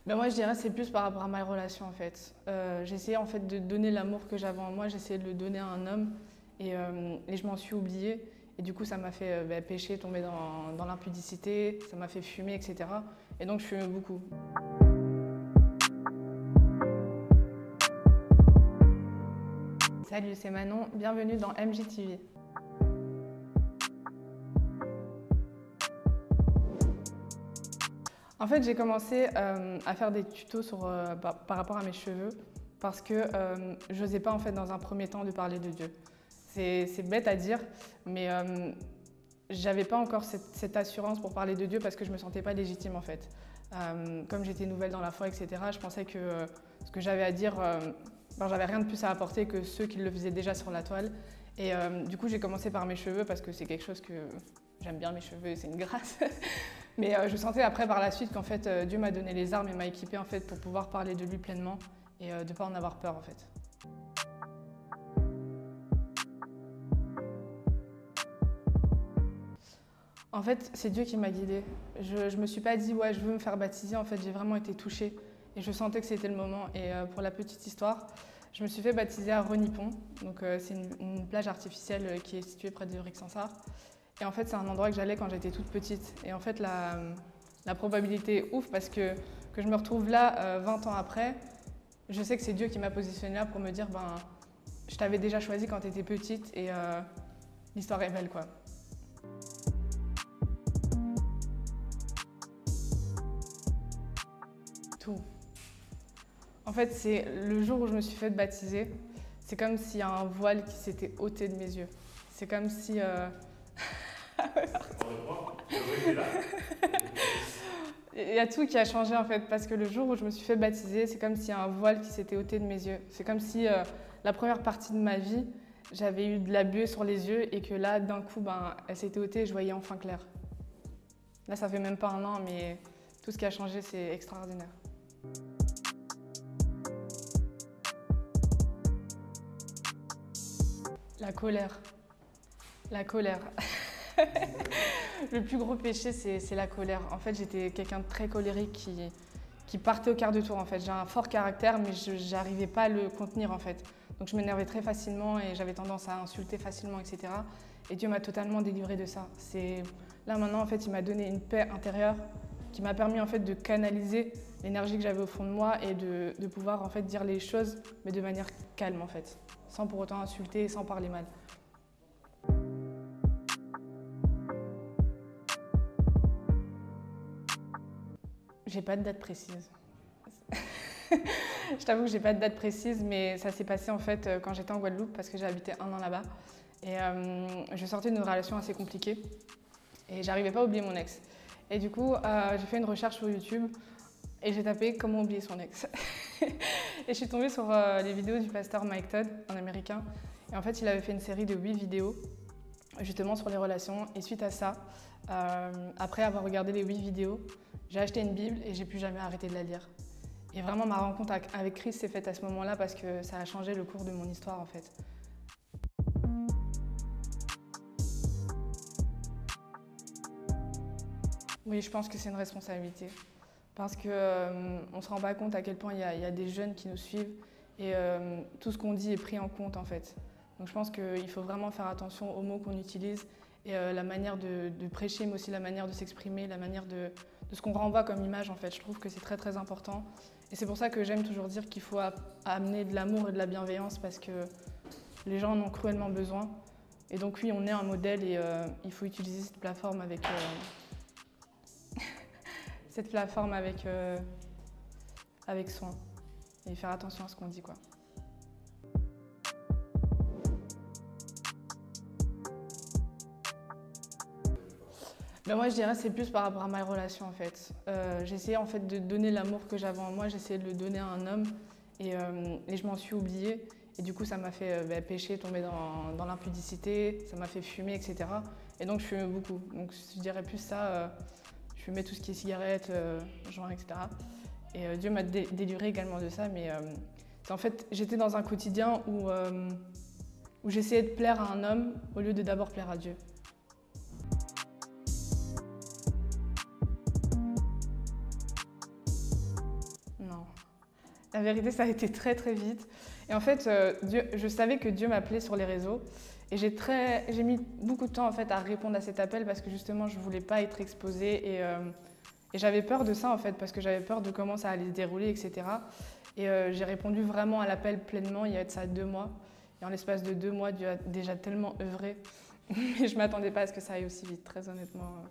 Ben moi je dirais c'est plus par rapport à ma relation en fait. J'essayais en fait de donner l'amour que j'avais en moi, j'essayais de le donner à un homme et je m'en suis oubliée. Et du coup ça m'a fait pécher, tomber dans l'impudicité, ça m'a fait fumer, etc. Et donc je fumais beaucoup. Salut, c'est Manon, bienvenue dans MJTV. En fait, j'ai commencé à faire des tutos par rapport à mes cheveux parce que je n'osais pas en fait dans un premier temps de parler de Dieu. C'est bête à dire, mais j'avais pas encore cette assurance pour parler de Dieu parce que je me sentais pas légitime en fait. Comme j'étais nouvelle dans la foi, etc., je pensais que ce que j'avais à dire, j'avais rien de plus à apporter que ceux qui le faisaient déjà sur la toile. Et du coup, j'ai commencé par mes cheveux parce que c'est quelque chose que j'aime bien, mes cheveux, c'est une grâce. Mais je sentais après par la suite qu'en fait Dieu m'a donné les armes et m'a équipée en fait pour pouvoir parler de lui pleinement et de ne pas en avoir peur en fait. En fait, c'est Dieu qui m'a guidée. Je me suis pas dit ouais je veux me faire baptiser, en fait j'ai vraiment été touchée et je sentais que c'était le moment. Et pour la petite histoire, je me suis fait baptiser à Renipon, donc c'est une plage artificielle qui est située près de Rixensart. Et en fait c'est un endroit que j'allais quand j'étais toute petite. Et en fait la probabilité est ouf parce que je me retrouve là 20 ans après. Je sais que c'est Dieu qui m'a positionnée là pour me dire ben je t'avais déjà choisi quand tu étais petite et l'histoire est belle quoi. Tout. En fait, c'est le jour où je me suis fait baptiser, c'est comme s'il y a un voile qui s'était ôté de mes yeux. C'est comme si... Il y a tout qui a changé en fait, parce que le jour où je me suis fait baptiser, c'est comme s'il y a un voile qui s'était ôté de mes yeux. C'est comme si la première partie de ma vie, j'avais eu de la buée sur les yeux et que là, d'un coup, elle s'était ôtée et je voyais enfin clair. Là, ça fait même pas un an, mais tout ce qui a changé, c'est extraordinaire. La colère. La colère. Le plus gros péché, c'est la colère. En fait, j'étais quelqu'un de très colérique qui partait au quart de tour. En fait, j'ai un fort caractère, mais je n'arrivais pas à le contenir en fait. Donc je m'énervais très facilement et j'avais tendance à insulter facilement, etc. Et Dieu m'a totalement délivrée de ça. Là maintenant, en fait, il m'a donné une paix intérieure qui m'a permis en fait de canaliser l'énergie que j'avais au fond de moi et de pouvoir en fait dire les choses, mais de manière calme en fait, sans pour autant insulter et sans parler mal. J'ai pas de date précise. Je t'avoue que j'ai pas de date précise, mais ça s'est passé en fait quand j'étais en Guadeloupe parce que j'ai habité un an là-bas. Et je sortais d'une relation assez compliquée et j'arrivais pas à oublier mon ex. Et du coup, j'ai fait une recherche sur YouTube et j'ai tapé comment oublier son ex. Et je suis tombée sur les vidéos du pasteur Mike Todd, un américain. Et en fait, il avait fait une série de 8 vidéos justement sur les relations. Et suite à ça, après avoir regardé les 8 vidéos, j'ai acheté une Bible et j'ai plus jamais arrêté de la lire. Et vraiment, ma rencontre avec Christ s'est faite à ce moment-là parce que ça a changé le cours de mon histoire en fait. Oui, je pense que c'est une responsabilité. Parce qu'on ne se rend pas compte à quel point il y a des jeunes qui nous suivent et tout ce qu'on dit est pris en compte en fait. Donc je pense qu'il faut vraiment faire attention aux mots qu'on utilise et la manière de prêcher, mais aussi la manière de s'exprimer, la manière de ce qu'on renvoie comme image en fait. Je trouve que c'est très très important. Et c'est pour ça que j'aime toujours dire qu'il faut amener de l'amour et de la bienveillance parce que les gens en ont cruellement besoin. Et donc oui, on est un modèle et il faut utiliser cette plateforme avec... avec soin et faire attention à ce qu'on dit quoi. Ben moi je dirais c'est plus par rapport à ma relation en fait. J'essayais en fait de donner l'amour que j'avais en moi, j'essayais de le donner à un homme et je m'en suis oubliée. Et du coup ça m'a fait pécher, tomber dans l'impudicité, ça m'a fait fumer, etc. Et donc je fumais beaucoup. Donc je dirais plus ça, je fumais tout ce qui est cigarettes, joints, etc. Et Dieu m'a délivrée également de ça, mais en fait j'étais dans un quotidien où j'essayais de plaire à un homme au lieu de d'abord plaire à Dieu. La vérité, ça a été très très vite. Et en fait, je savais que Dieu m'appelait sur les réseaux. Et j'ai mis beaucoup de temps en fait à répondre à cet appel parce que justement, je voulais pas être exposée et j'avais peur de ça en fait parce que j'avais peur de comment ça allait se dérouler, etc. Et j'ai répondu vraiment à l'appel pleinement il y a de ça 2 mois. Et en l'espace de 2 mois, Dieu a déjà tellement œuvré. Mais je m'attendais pas à ce que ça aille aussi vite, très honnêtement.